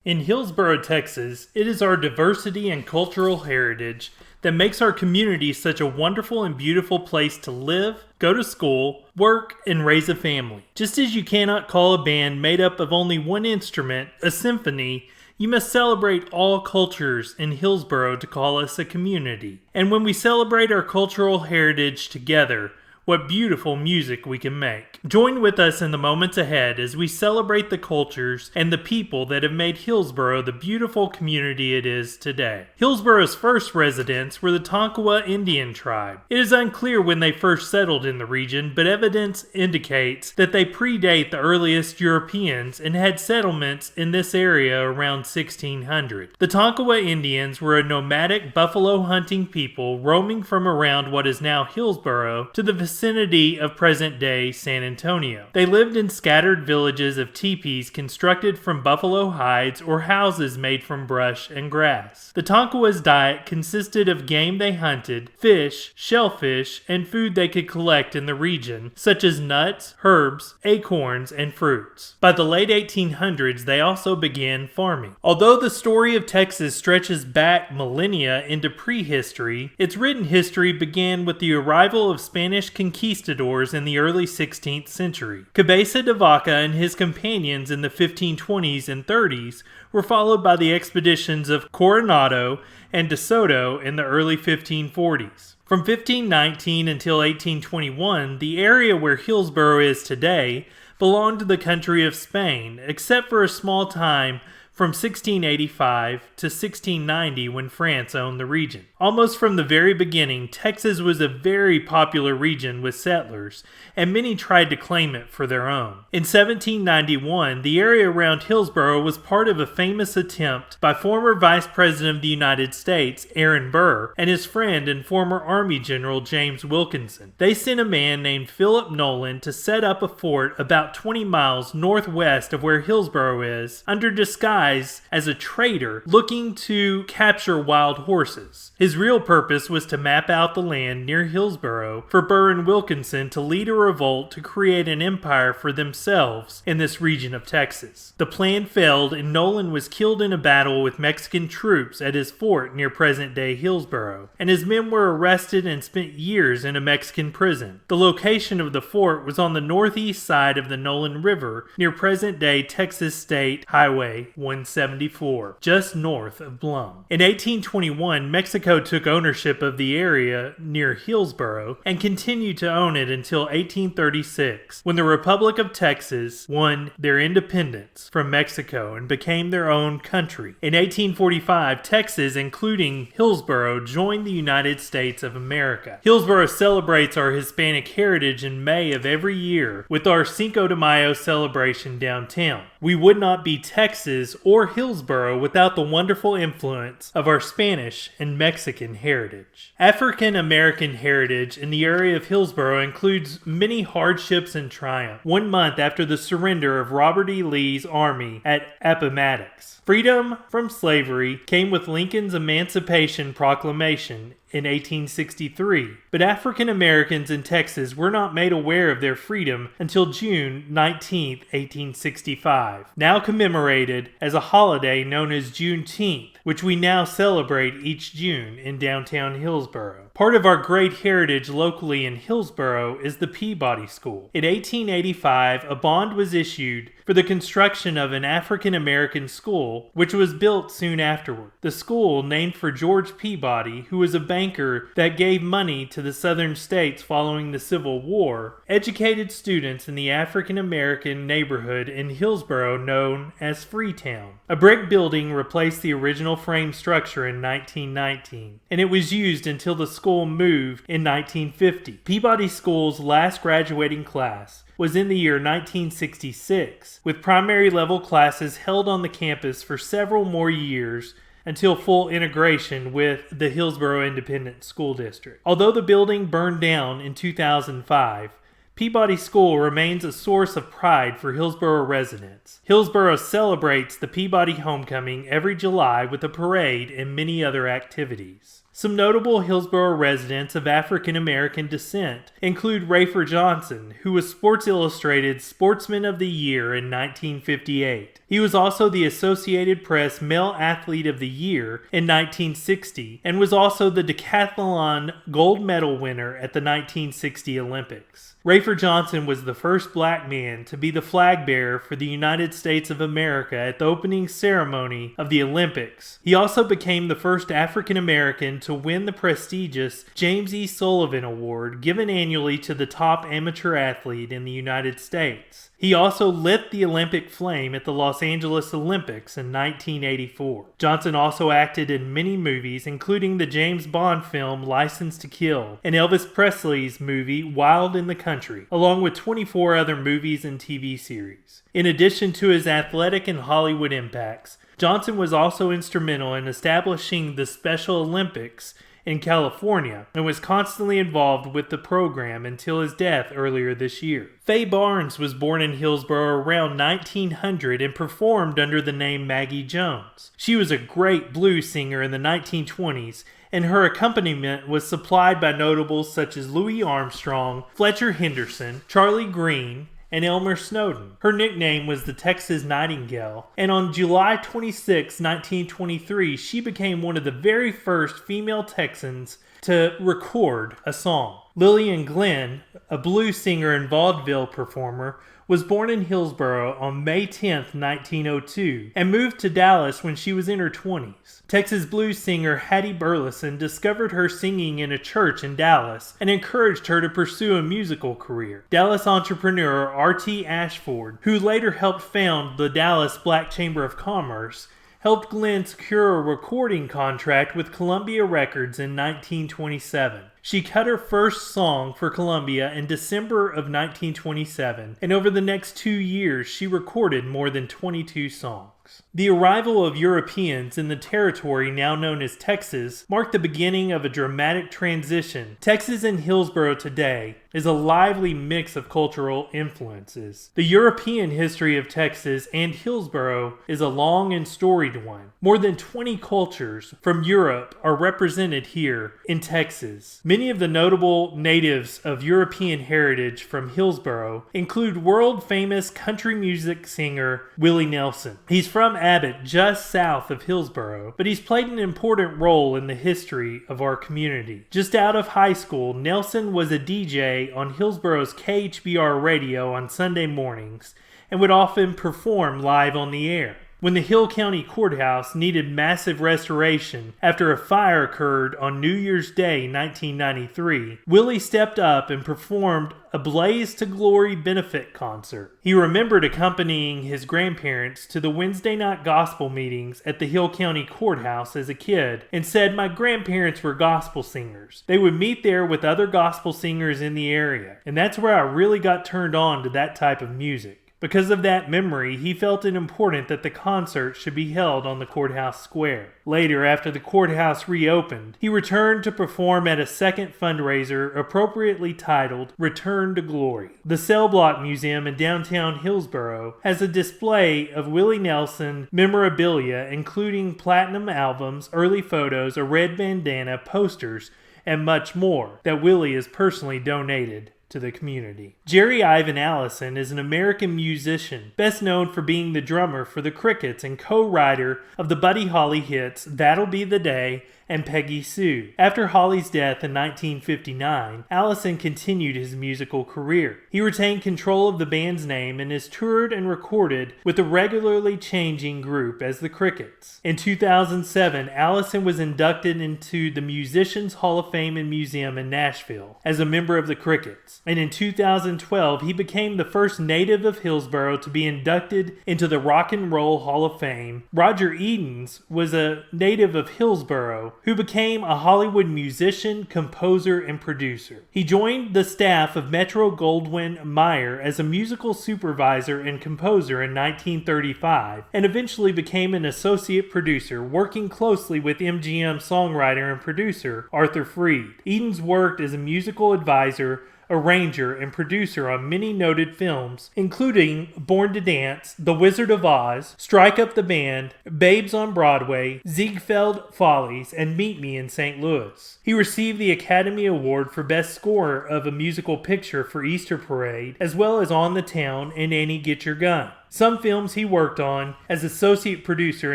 In Hillsboro, Texas, it is our diversity and cultural heritage that makes our community such a wonderful and beautiful place to live, go to school, work, and raise a family. Just as you cannot call a band made up of only one instrument a symphony, you must celebrate all cultures in Hillsboro to call us a community. And when we celebrate our cultural heritage together, what beautiful music we can make. Join with us in the moments ahead as we celebrate the cultures and the people that have made Hillsboro the beautiful community it is today. Hillsboro's first residents were the Tonkawa Indian tribe. It is unclear when they first settled in the region, but evidence indicates that they predate the earliest Europeans and had settlements in this area around 1600. The Tonkawa Indians were a nomadic buffalo hunting people roaming from around what is now Hillsboro to the vicinity of present-day San Antonio. They lived in scattered villages of teepees constructed from buffalo hides or houses made from brush and grass. The Tonkawas' diet consisted of game they hunted, fish, shellfish, and food they could collect in the region, such as nuts, herbs, acorns, and fruits. By the late 1800s, they also began farming. Although the story of Texas stretches back millennia into prehistory, its written history began with the arrival of Spanish conquistadors in the early 16th century. Cabeza de Vaca and his companions in the 1520s and 30s were followed by the expeditions of Coronado and De Soto in the early 1540s. From 1519 until 1821, the area where Hillsboro is today belonged to the country of Spain, except for a small time from 1685 to 1690 when France owned the region. Almost from the very beginning, Texas was a very popular region with settlers, and many tried to claim it for their own. In 1791, the area around Hillsboro was part of a famous attempt by former Vice President of the United States, Aaron Burr, and his friend and former Army General James Wilkinson. They sent a man named Philip Nolan to set up a fort about 20 miles northwest of where Hillsboro is, under disguise as a trader looking to capture wild horses. His real purpose was to map out the land near Hillsboro for Burr and Wilkinson to lead a revolt to create an empire for themselves in this region of Texas. The plan failed and Nolan was killed in a battle with Mexican troops at his fort near present-day Hillsboro, and his men were arrested and spent years in a Mexican prison. The location of the fort was on the northeast side of the Nolan River near present-day Texas State Highway 174, just north of Blum. In 1821, Mexico took ownership of the area near Hillsboro and continued to own it until 1836, when the Republic of Texas won their independence from Mexico and became their own country. In 1845, Texas, including Hillsboro, joined the United States of America. Hillsboro celebrates our Hispanic heritage in May of every year with our Cinco de Mayo celebration downtown. We would not be Texas or Hillsboro without the wonderful influence of our Spanish and Mexican heritage. African American heritage in the area of Hillsboro includes many hardships and triumph. 1 month after the surrender of Robert E. Lee's army at Appomattox, freedom from slavery came with Lincoln's Emancipation Proclamation in 1863, but African Americans in Texas were not made aware of their freedom until June 19, 1865, now commemorated as a holiday known as Juneteenth, which we now celebrate each June in downtown Hillsboro. Part of our great heritage locally in Hillsboro is the Peabody School. In 1885, a bond was issued for the construction of an African American school, which was built soon afterward. The school, named for George Peabody, who was a banker that gave money to the southern states following the Civil War, educated students in the African American neighborhood in Hillsboro known as Freetown. A brick building replaced the original frame structure in 1919, and it was used until the school moved in 1950. Peabody School's last graduating class was in the year 1966, with primary level classes held on the campus for several more years until full integration with the Hillsboro Independent School District. Although the building burned down in 2005, Peabody School remains a source of pride for Hillsboro residents. Hillsboro celebrates the Peabody Homecoming every July with a parade and many other activities. Some notable Hillsboro residents of African American descent include Rafer Johnson, who was Sports Illustrated's Sportsman of the Year in 1958. He was also the Associated Press Male Athlete of the Year in 1960 and was also the decathlon gold medal winner at the 1960 Olympics. Rafer Johnson was the first black man to be the flag bearer for the United States of America at the opening ceremony of the Olympics. He also became the first African American to win the prestigious James E. Sullivan Award given annually to the top amateur athlete in the United States. He also lit the Olympic flame at the Los Angeles Olympics in 1984. Johnson also acted in many movies, including the James Bond film License to Kill and Elvis Presley's movie Wild in the Country, along with 24 other movies and TV series. In addition to his athletic and Hollywood impacts, Johnson was also instrumental in establishing the Special Olympics in California and was constantly involved with the program until his death earlier this year. Faye Barnes was born in Hillsboro around 1900 and performed under the name Maggie Jones. She was a great blues singer in the 1920s, and her accompaniment was supplied by notables such as Louis Armstrong, Fletcher Henderson, Charlie Green, and Elmer Snowden. Her nickname was the Texas Nightingale, and on July 26, 1923, she became one of the very first female Texans to record a song. Lillian Glenn, a blues singer and vaudeville performer, was born in Hillsboro on May 10, 1902, and moved to Dallas when she was in her 20s. Texas blues singer Hattie Burleson discovered her singing in a church in Dallas and encouraged her to pursue a musical career. Dallas entrepreneur R.T. Ashford, who later helped found the Dallas Black Chamber of Commerce, helped Glenn secure a recording contract with Columbia Records in 1927. She cut her first song for Columbia in December of 1927, and over the next 2 years she recorded more than 22 songs. The arrival of Europeans in the territory now known as Texas marked the beginning of a dramatic transition. Texas and Hillsboro today is a lively mix of cultural influences. The European history of Texas and Hillsboro is a long and storied one. More than 20 cultures from Europe are represented here in Texas. Many of the notable natives of European heritage from Hillsboro include world-famous country music singer Willie Nelson. He's from Abbott, just south of Hillsboro, but he's played an important role in the history of our community. Just out of high school, Nelson was a DJ on Hillsboro's KHBR radio on Sunday mornings and would often perform live on the air. When the Hill County Courthouse needed massive restoration after a fire occurred on New Year's Day 1993, Willie stepped up and performed a Blaze to Glory benefit concert. He remembered accompanying his grandparents to the Wednesday night gospel meetings at the Hill County Courthouse as a kid and said, "My grandparents were gospel singers. They would meet there with other gospel singers in the area, and that's where I really got turned on to that type of music." Because of that memory, he felt it important that the concert should be held on the courthouse square. Later, after the courthouse reopened, he returned to perform at a second fundraiser appropriately titled Return to Glory. The Cell Block Museum in downtown Hillsboro has a display of Willie Nelson memorabilia, including platinum albums, early photos, a red bandana, posters, and much more that Willie has personally donated to the community. Jerry Ivan Allison is an American musician, best known for being the drummer for the Crickets and co-writer of the Buddy Holly hits That'll Be the Day and Peggy Sue. After Holly's death in 1959, Allison continued his musical career. He retained control of the band's name and has toured and recorded with a regularly changing group as the Crickets. In 2007, Allison was inducted into the Musicians Hall of Fame and Museum in Nashville as a member of the Crickets. And in 2012, he became the first native of Hillsboro to be inducted into the Rock and Roll Hall of Fame. Roger Edens was a native of Hillsboro who became a Hollywood musician, composer, and producer. He joined the staff of Metro-Goldwyn-Mayer as a musical supervisor and composer in 1935, and eventually became an associate producer, working closely with MGM songwriter and producer Arthur Freed. Edens worked as a musical advisor arranger, and producer on many noted films, including Born to Dance, The Wizard of Oz, Strike Up the Band, Babes on Broadway, Ziegfeld Follies, and Meet Me in St. Louis. He received the Academy Award for Best Score of a Musical Picture for Easter Parade, as well as On the Town and Annie Get Your Gun. Some films he worked on as associate producer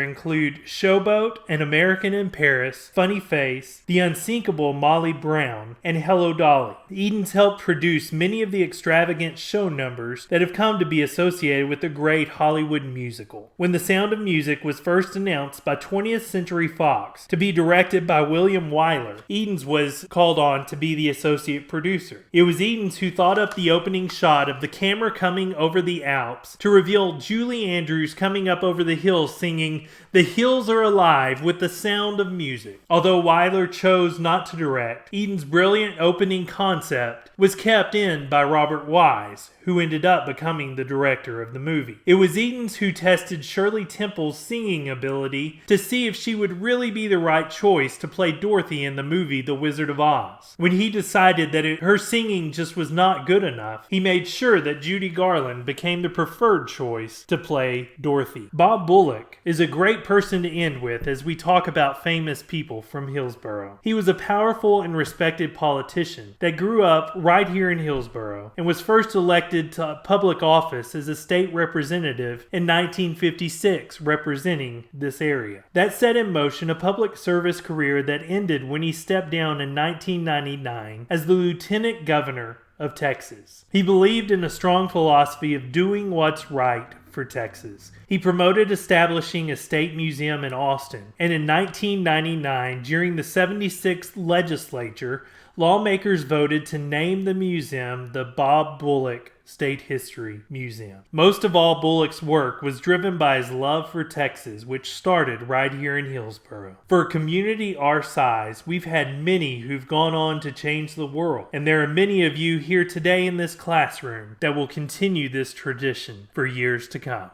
include Showboat, An American in Paris, Funny Face, The Unsinkable Molly Brown, and Hello Dolly. The Edens helped produce many of the extravagant show numbers that have come to be associated with the great Hollywood musical. When The Sound of Music was first announced by 20th Century Fox to be directed by William Wyler, Edens was called on to be the associate producer. It was Edens who thought up the opening shot of the camera coming over the Alps to reveal Julie Andrews coming up over the hills singing "The Hills Are Alive with the Sound of Music." Although Wyler chose not to direct, Edens' brilliant opening concept was kept in by Robert Wise, who ended up becoming the director of the movie. It was Edens who tested Shirley Temple's singing ability to see if she would really be the right choice to play Dorothy in the movie The Wizard of Oz. When he decided that her singing just was not good enough, he made sure that Judy Garland became the preferred choice to play Dorothy. Bob Bullock is a great person to end with as we talk about famous people from Hillsboro. He was a powerful and respected politician that grew up right here in Hillsboro and was first elected to public office as a state representative in 1956, representing this area. That set in motion a public service career that ended when he stepped down in 1999 as the lieutenant governor of Texas. He believed in a strong philosophy of doing what's right for Texas. He promoted establishing a state museum in Austin, and in 1999, during the 76th legislature, lawmakers voted to name the museum the Bob Bullock State History Museum. Most of all, Bullock's work was driven by his love for Texas, which started right here in Hillsboro. For a community our size, we've had many who've gone on to change the world, and there are many of you here today in this classroom that will continue this tradition for years to come.